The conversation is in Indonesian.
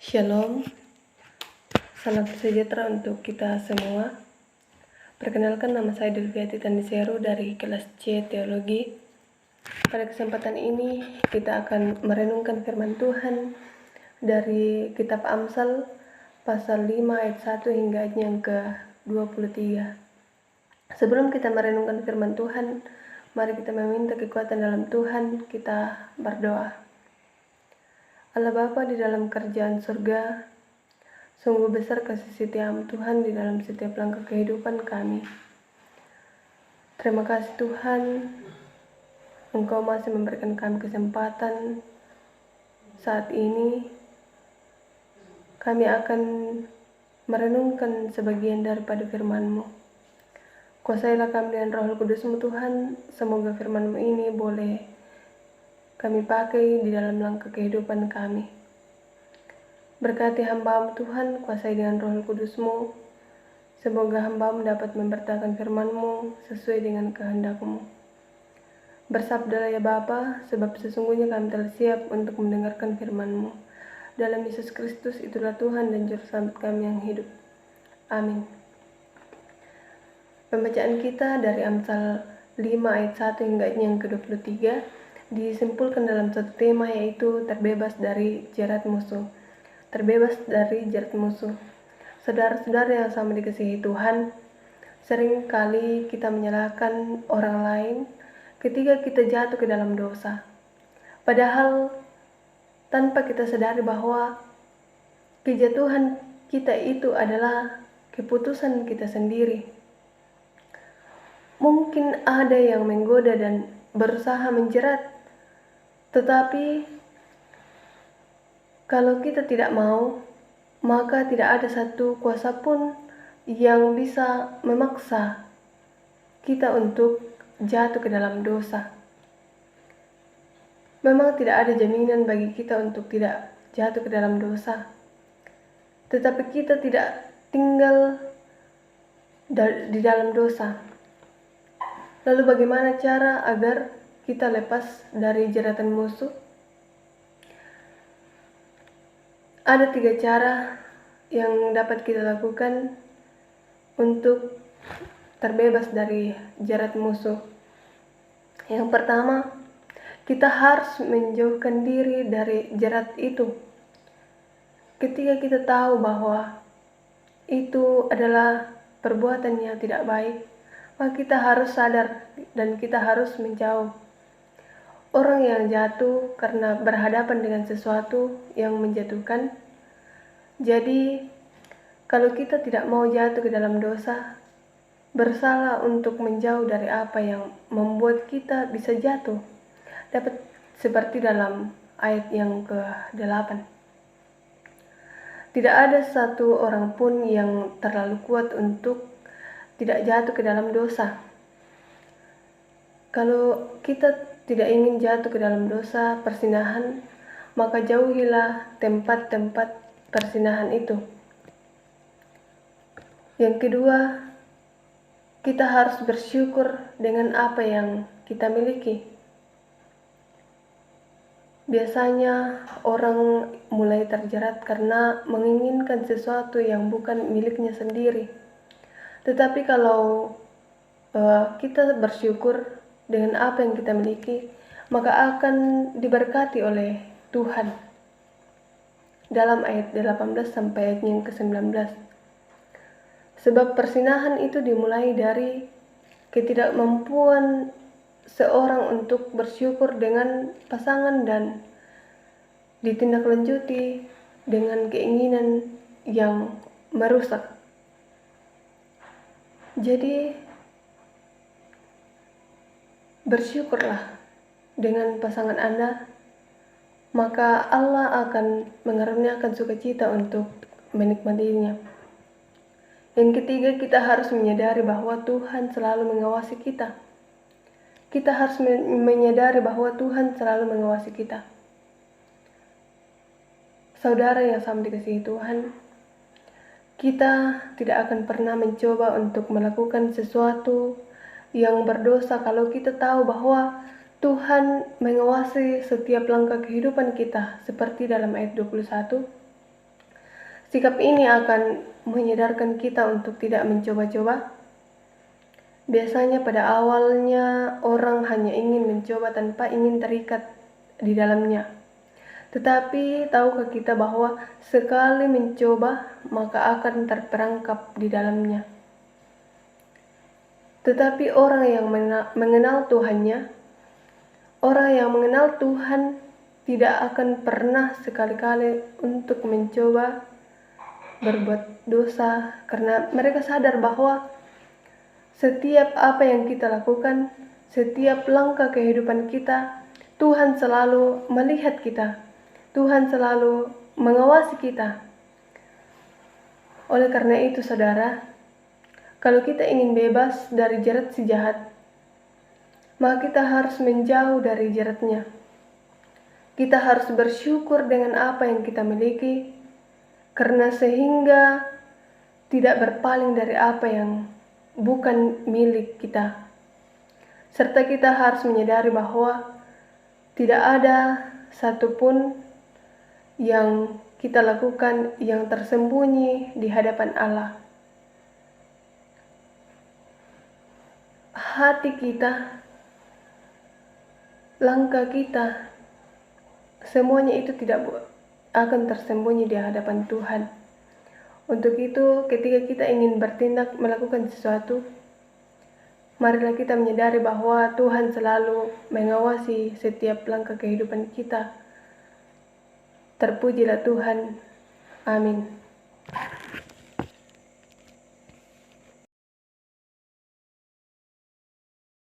Shalom, salam sejahtera untuk kita semua. Perkenalkan, nama saya Delviati Taniseru dari kelas C Teologi. Pada kesempatan ini kita akan merenungkan firman Tuhan dari kitab Amsal pasal 5 ayat 1 hingga ayat yang ke-23. Sebelum kita merenungkan firman Tuhan, mari kita meminta kekuatan dalam Tuhan. Kita berdoa. Allah Bapa di dalam kerajaan surga, sungguh besar kasih setiamu Tuhan di dalam setiap langkah kehidupan kami. Terima kasih Tuhan, Engkau masih memberikan kami kesempatan. Saat ini kami akan merenungkan sebagian daripada firman-Mu. Kuasailah kami dengan Roh Kudus-Mu Tuhan, semoga firman-Mu ini boleh kami pakai di dalam langkah kehidupan kami. Berkati hamba-Mu Tuhan, kuasai dengan Roh Kudus-Mu. Semoga hamba-Mu dapat memberitakan firman-Mu sesuai dengan kehendak-Mu. Bersabdalah ya Bapa, sebab sesungguhnya kami telah siap untuk mendengarkan firman-Mu. Dalam Yesus Kristus itulah Tuhan dan Juru Selamat kami yang hidup. Amin. Pembacaan kita dari Amsal 5 ayat 1 hingga ayat yang ke-23 disimpulkan dalam satu tema, yaitu terbebas dari jerat musuh. Terbebas dari jerat musuh. Saudara-saudara yang sama dikasihi Tuhan, sering kali kita menyalahkan orang lain ketika kita jatuh ke dalam dosa. Padahal tanpa kita sadari bahwa kejatuhan kita itu adalah keputusan kita sendiri. Mungkin ada yang menggoda dan berusaha menjerat, tetapi kalau kita tidak mau, maka tidak ada satu kuasa pun yang bisa memaksa kita untuk jatuh ke dalam dosa. Memang tidak ada jaminan bagi kita untuk tidak jatuh ke dalam dosa, tetapi kita tidak tinggal di dalam dosa. Lalu bagaimana cara agar kita lepas dari jeratan musuh? Ada 3 cara yang dapat kita lakukan untuk terbebas dari jerat musuh. Yang pertama, kita harus menjauhkan diri dari jerat itu. Ketika kita tahu bahwa itu adalah perbuatan yang tidak baik, maka kita harus sadar dan kita harus menjauh. Orang yang jatuh karena berhadapan dengan sesuatu yang menjatuhkan. Jadi, kalau kita tidak mau jatuh ke dalam dosa, bersalah untuk menjauh dari apa yang membuat kita bisa jatuh. Dapat seperti dalam ayat yang ke-8. Tidak ada satu orang pun yang terlalu kuat untuk tidak jatuh ke dalam dosa. Kalau kita tidak ingin jatuh ke dalam dosa persinahan, maka jauhilah tempat-tempat persinahan itu. Yang kedua, kita harus bersyukur dengan apa yang kita miliki. Biasanya orang mulai terjerat karena menginginkan sesuatu yang bukan miliknya sendiri. Tetapi kalau kita bersyukur dengan apa yang kita miliki, maka akan diberkati oleh Tuhan. Dalam ayat 18 sampai ayat yang ke-19. Sebab persinahan itu dimulai dari ketidakmampuan seorang untuk bersyukur dengan pasangan dan ditindaklanjuti dengan keinginan yang merusak. Jadi bersyukurlah dengan pasangan Anda, maka Allah akan mengaruniakan sukacita untuk menikmatinya. Yang ketiga, kita harus menyadari bahwa Tuhan selalu mengawasi kita. Kita harus menyadari bahwa Tuhan selalu mengawasi kita. Saudara yang sama dikasihi Tuhan, kita tidak akan pernah mencoba untuk melakukan sesuatu yang berdosa kalau kita tahu bahwa Tuhan mengawasi setiap langkah kehidupan kita, seperti dalam ayat 21. Sikap ini akan menyadarkan kita untuk tidak mencoba-coba. Biasanya pada awalnya orang hanya ingin mencoba tanpa ingin terikat di dalamnya. Tetapi tahukah kita bahwa sekali mencoba maka akan terperangkap di dalamnya. Tetapi orang yang mengenal Tuhannya, orang yang mengenal Tuhan tidak akan pernah sekali-kali untuk mencoba berbuat dosa, karena mereka sadar bahwa setiap apa yang kita lakukan, setiap langkah kehidupan kita, Tuhan selalu melihat kita. Tuhan selalu mengawasi kita. Oleh karena itu, saudara, kalau kita ingin bebas dari jerat si jahat, maka kita harus menjauh dari jeratnya. Kita harus bersyukur dengan apa yang kita miliki, karena sehingga tidak berpaling dari apa yang bukan milik kita. Serta kita harus menyadari bahwa tidak ada satupun yang kita lakukan yang tersembunyi di hadapan Allah. Hati kita, langkah kita, semuanya itu tidak akan tersembunyi di hadapan Tuhan. Untuk itu, ketika kita ingin bertindak melakukan sesuatu, marilah kita menyadari bahwa Tuhan selalu mengawasi setiap langkah kehidupan kita. Terpujilah Tuhan. Amin.